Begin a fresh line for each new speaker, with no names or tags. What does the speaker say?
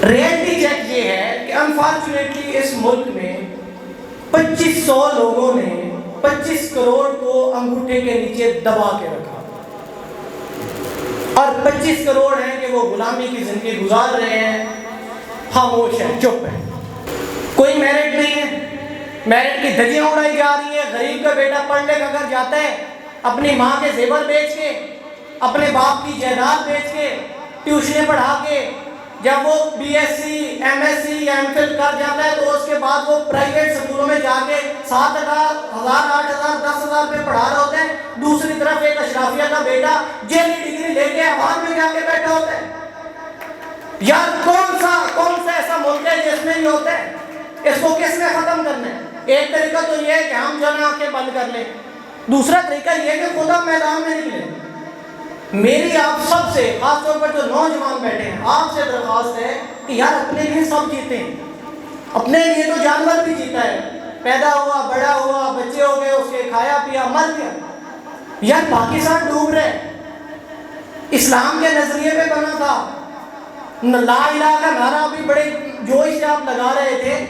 Reality check یہ ہے کہ انفارچونیٹلی اس ملک میں 2500 لوگوں نے 25 کروڑ کو انگوٹھے کے نیچے دبا کے رکھا، اور 25 کروڑ ہیں کہ وہ غلامی کی زندگی گزار رہے ہیں، خاموش ہیں، چپ ہیں، کوئی میرٹ نہیں ہے، میرٹ کی دھجیاں اڑائی جا رہی ہیں۔ غریب کا بیٹا پڑھنے کا گھر جاتا ہے اپنی ماں کے زیور بیچ کے، اپنے باپ کی جائیداد بیچ کے، ٹیوشنیں پڑھا کے، جب وہ B S C M S C یا ایم فل کر جاتا ہے تو اس کے بعد وہ پرائیویٹ سکولوں میں جا کے 7,000 8,000 10,000 روپے پڑھا رہا ہوتا ہے، دوسری طرف ایک اشرافیہ کا بیٹا جیلی ڈگری لے کے عوام میں جا کے بیٹھا ہوتا ہے۔ یار کون سا ایسا ملک ہے جس میں یہ ہوتا ہے؟ اس کو کس نے ختم کرنا ہے؟ ایک طریقہ تو یہ ہے کہ ہم جو نا آنکھیں بند کر لیں، دوسرا طریقہ یہ ہے کہ خدا میدان میں نکلے۔ میری آپ سب سے، خاص طور پر جو نوجوان بیٹھے ہیں، آپ سے درخواست ہے کہ یار اپنے لیے سب جیتے ہیں، اپنے لیے تو جانور بھی جیتا ہے، پیدا ہوا، بڑا ہوا، بچے ہو گئے، اس کے کھایا پیا، مر گیا۔ یار پاکستان ڈوب رہے، اسلام کے نظریے پہ بنا تھا، لا الہ کا نعرہ بھی بڑے جوش سے آپ لگا رہے تھے،